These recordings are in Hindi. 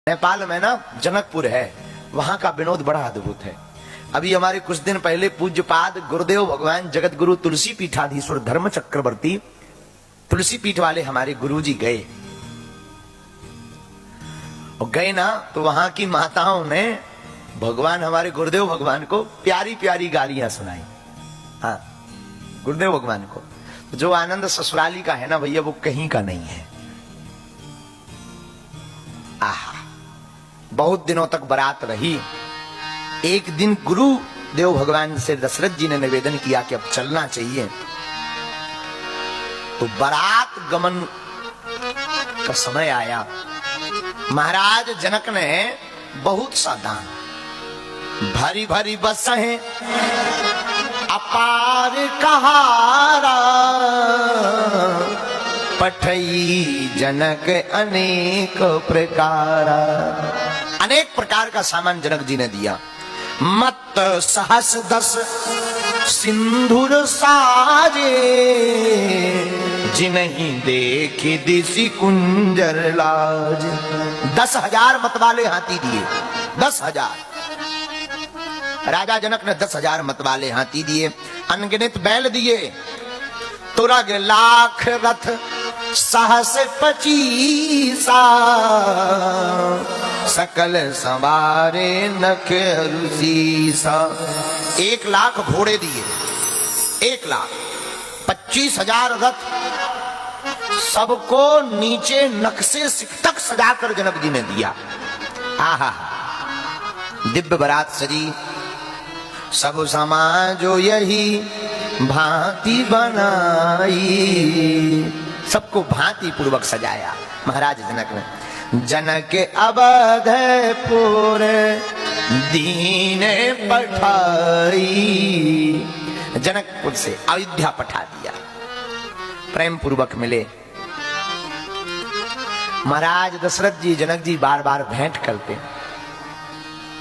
नेपाल में ना जनकपुर है, वहां का विनोद बड़ा अद्भुत है। अभी हमारे कुछ दिन पहले पूज्यपाद गुरुदेव भगवान जगत गुरु तुलसी पीठाधीश्वर धर्म चक्रवर्ती तुलसी पीठ वाले हमारे गुरुजी गए और गए ना तो वहां की माताओं ने भगवान हमारे गुरुदेव भगवान को प्यारी प्यारी गालियां सुनाई। हाँ, गुरुदेव भगवान को जो आनंद ससुराली का है ना भैया, वो कहीं का नहीं है। आहा, बहुत दिनों तक बारात रही। एक दिन गुरु देव भगवान से दशरथ जी ने निवेदन किया कि अब चलना चाहिए। तो बारात गमन का समय आया। महाराज जनक ने बहुत सा दान, भरी भरी बसें, अपार कहारा, पठई जनक अनेक प्रकार, अनेक प्रकार का सामान जनक जी ने दिया। मत सहस 10 सिंधुर साजे, जिन्हीं देखी दिसी कुंजर लाज। 10,000 मतवाले हाथी दिए, 10,000। राजा जनक ने 10,000 मतवाले हाथी दिए, अनगिनत बैल दिए, तुरग लाख रथ सहस 25, सकल संवारे नख रुसीसा। 1 लाख घोड़े दिए, 1,25,000 रथ, सबको नीचे नक्शे तक सजाकर जनक जी ने दिया। आहा, दिव्य बारात सजी, सब समाजो यही भांति बनाई, सबको भांति पूर्वक सजाया महाराज जनक ने। जनक अवधपुर दीने पठाई, जनकपुर से अयोध्या पठा दिया। प्रेम पूर्वक मिले महाराज दशरथ जी। जनक जी बार बार भेंट करते।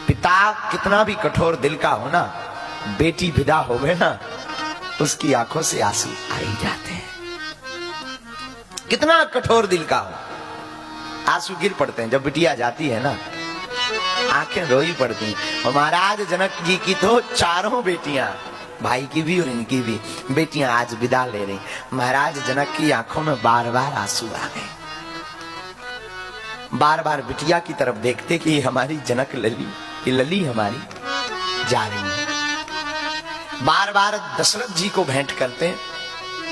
पिता कितना भी कठोर दिल का हो ना, बेटी विदा हो गए ना, उसकी आंखों से आंसू आ ही जाते हैं। कितना कठोर दिल का हो, आंसू गिर पड़ते हैं। जब बिटिया जाती है ना, आंखें रोई पड़ती हैं। और महाराज जनक जी की तो 4 बेटियां, भाई की भी और इनकी भी बेटियां आज विदा ले रही। महाराज जनक की आंखों में बार बार आंसू आ गए। बार बार बिटिया की तरफ देखते कि हमारी जनक लली, ये लली हमारी जा रही है। बार बार दशरथ जी को भेंट करते,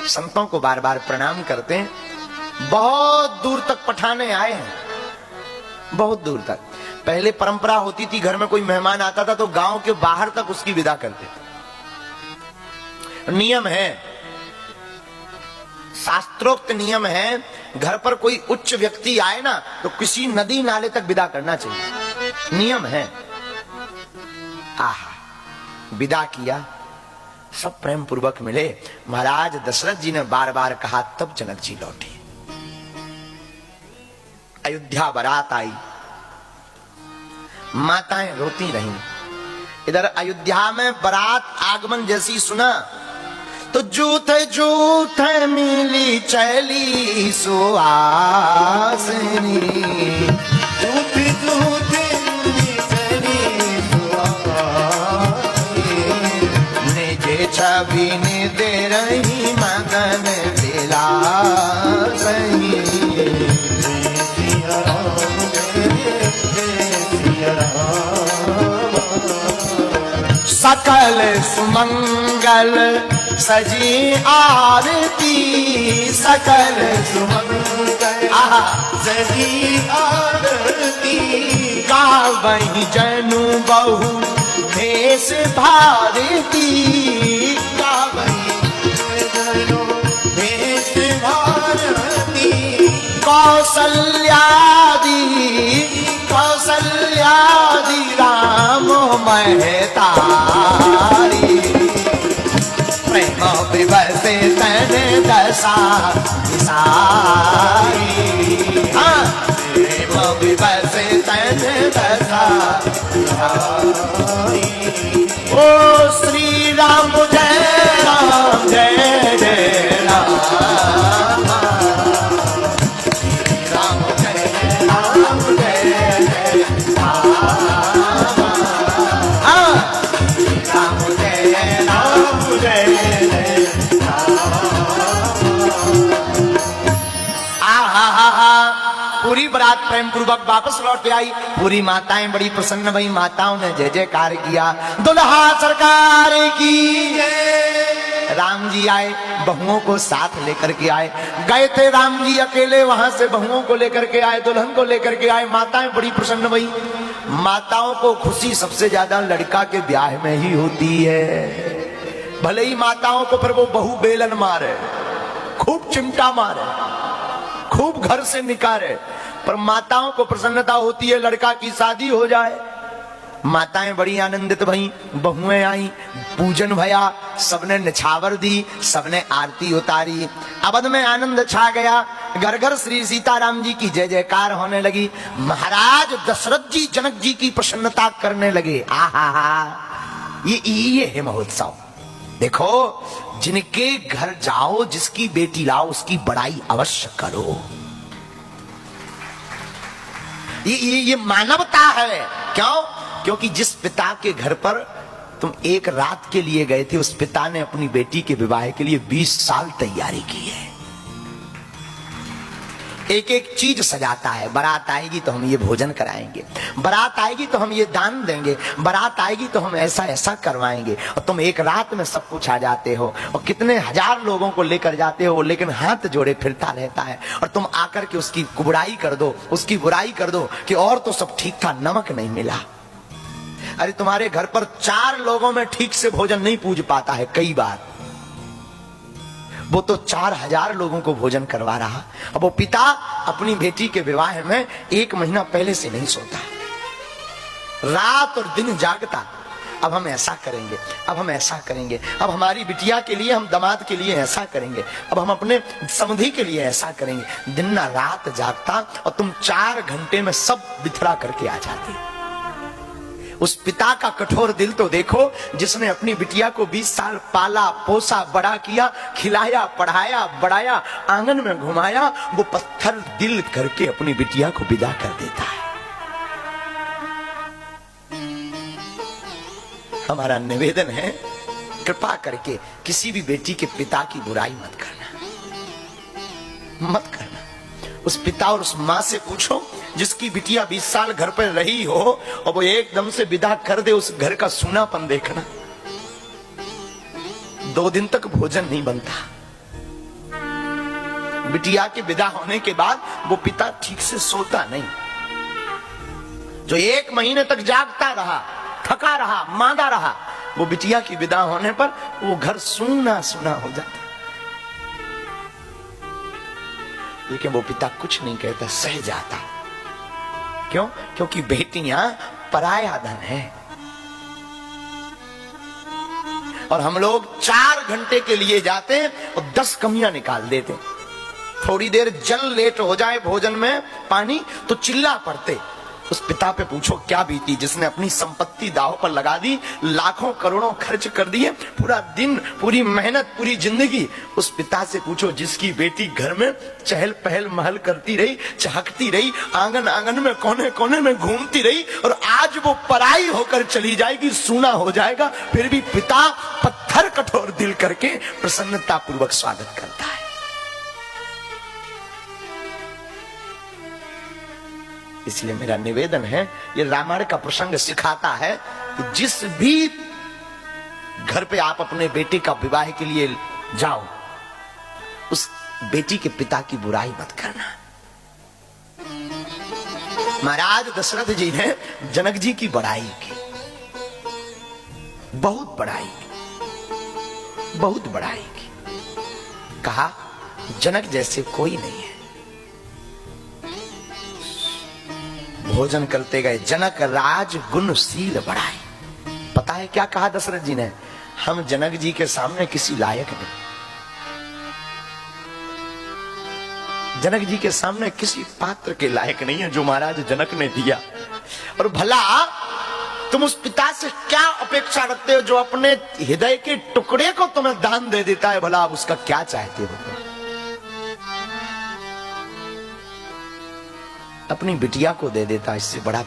संतों को बार बार प्रणाम करते। बहुत दूर तक पठाने आए हैं, बहुत दूर तक। पहले परंपरा होती थी, घर में कोई मेहमान आता था तो गांव के बाहर तक उसकी विदा करते थे। नियम है, शास्त्रोक्त नियम है, घर पर कोई उच्च व्यक्ति आए ना तो किसी नदी नाले तक विदा करना चाहिए, नियम है। आहा, विदा किया, सब प्रेम पूर्वक मिले। महाराज दशरथ जी ने बार बार कहा, तब जनक जी लौटे। अयोध्या बारात आई, माताएं रोती रहीं। इधर अयोध्या में बारात आगमन जैसी सुना तो जूथ जूथ मिली चली सुहासिनी, जूथ जूथ मिली चली सुहासिनी, निज छवि ने दे रही मगन विलासनी। सकल सुमंगल सजी आरती, सकल सुमंगल सजी आरती, गावहि जनु बहु भेष भारती, गावहि जनु भेष भारती। कौसल्यादि कौसल्यादि राम महतारी, प्रेम विवसे तन दशा सारी। हाँ, प्रेम विवसे तन दशा सारी। ओ श्री राम जय राम, जय जय राम, राम जय राम, जय बारात प्रेम पूर्वक वापस लौट आई। पूरी माताएं बड़ी प्रसन्न भई, माताओं ने जय जयकार किया, दुल्हा सरकार की। राम जी आए, बहुओं को साथ लेकर के आए। गए थे राम जी अकेले, वहां से बहुओं को लेकर के आए, दुल्हन को लेकर के आए। माताएं बड़ी प्रसन्न भई। माताओं को खुशी सबसे ज्यादा लड़का के ब्याह में ही होती है। भले ही माताओं को फिर वो बहू बेलन मारे, खूब चिमटा मारे, खूब घर से निकाले, पर माताओं को प्रसन्नता होती है लड़का की शादी हो जाए। माताएं बड़ी आनंदित भई, बहुएं आई, पूजन भया, सबने निछावर दी, सबने आरती उतारी। अवध में आनंद छा गया, घर घर श्री सीताराम जी की जय जयकार होने लगी। महाराज दशरथ जी जनक जी की प्रसन्नता करने लगे। आहा, ये है महोत्सव। देखो, जिनके घर जाओ, जिसकी बेटी लाओ, उसकी बड़ाई अवश्य करो। ये मानवता है। क्यों? क्योंकि जिस पिता के घर पर तुम एक रात के लिए गए थे, उस पिता ने अपनी बेटी के विवाह के लिए 20 साल तैयारी की है। एक एक चीज सजाता है। बारात आएगी तो हम ये भोजन कराएंगे, बारात आएगी तो हम ये दान देंगे, बारात आएगी तो हम ऐसा ऐसा करवाएंगे। और तुम एक रात में सब कुछ आ जाते हो, और कितने हजार लोगों को लेकर जाते हो, लेकिन हाथ जोड़े फिरता रहता है। और तुम आकर के उसकी बुराई कर दो, उसकी बुराई कर दो कि और तो सब ठीक था, नमक नहीं मिला। अरे तुम्हारे घर पर 4 लोगों में ठीक से भोजन नहीं पूज पाता है कई बार, वो तो 4000 लोगों को भोजन करवा रहा। अब वो पिता अपनी बेटी के विवाह में 1 महीना पहले से नहीं सोता, रात और दिन जागता। अब हम ऐसा करेंगे, अब हम ऐसा करेंगे, अब हमारी बिटिया के लिए, हम दामाद के लिए ऐसा करेंगे, अब हम अपने समधी के लिए ऐसा करेंगे। दिन ना रात जागता, और तुम 4 घंटे में सब बिथरा करके आ जाते। उस पिता का कठोर दिल तो देखो, जिसने अपनी बिटिया को 20 साल पाला पोसा, बड़ा किया, खिलाया, पढ़ाया, बढ़ाया, आंगन में घुमाया। वो पत्थर दिल करके अपनी बिटिया को विदा कर देता है। हमारा निवेदन है, कृपा करके किसी भी बेटी के पिता की बुराई मत करना, मत करना। उस पिता और उस माँ से पूछो, जिसकी बिटिया 20 साल घर पर रही हो और वो एकदम से विदा कर दे, उस घर का सूनापन देखना। 2 दिन तक भोजन नहीं बनता। बिटिया के विदा होने के बाद वो पिता ठीक से सोता नहीं। जो 1 महीने तक जागता रहा, थका रहा, मांदा रहा, वो बिटिया की विदा होने पर वो घर सूना सूना हो जाता। लेकिन वो पिता कुछ नहीं कहता, सह जाता। क्यों? क्योंकि बेटियां पराया धन है। और हम लोग 4 घंटे के लिए जाते और 10 कमियां निकाल देते। थोड़ी देर जल लेट हो जाए भोजन में, पानी, तो चिल्ला पड़ते। उस पिता पे पूछो क्या बीती, जिसने अपनी संपत्ति दांव पर लगा दी, लाखों करोड़ों खर्च कर दिए, पूरा दिन, पूरी मेहनत, पूरी जिंदगी। उस पिता से पूछो जिसकी बेटी घर में चहल पहल महल करती रही, चहकती रही, आंगन आंगन में, कोने कोने में घूमती रही, और आज वो पराई होकर चली जाएगी, सूना हो जाएगा, फिर भी पिता पत्थर कठोर दिल करके प्रसन्नता पूर्वक स्वागत करता है। इसलिए मेरा निवेदन है, ये रामायण का प्रसंग सिखाता है कि जिस भी घर पे आप अपने बेटे का विवाह के लिए जाओ, उस बेटी के पिता की बुराई मत करना। महाराज दशरथ जी ने जनक जी की बड़ाई की, बहुत बड़ाई की, बहुत बड़ाई की। कहा जनक जैसे कोई नहीं है। भोजन करते गए, जनक राज गुणशील बढ़ाई। पता है क्या कहा दशरथ जी ने? हम जनक जी के सामने किसी लायक नहीं, जनक जी के सामने किसी पात्र के लायक नहीं है जो महाराज जनक ने दिया। और भला तुम उस पिता से क्या अपेक्षा रखते हो जो अपने हृदय के टुकड़े को तुम्हें दान दे देता है? भला आप उसका क्या चाहते हो? अपनी बिटिया को दे देता, इससे बड़ा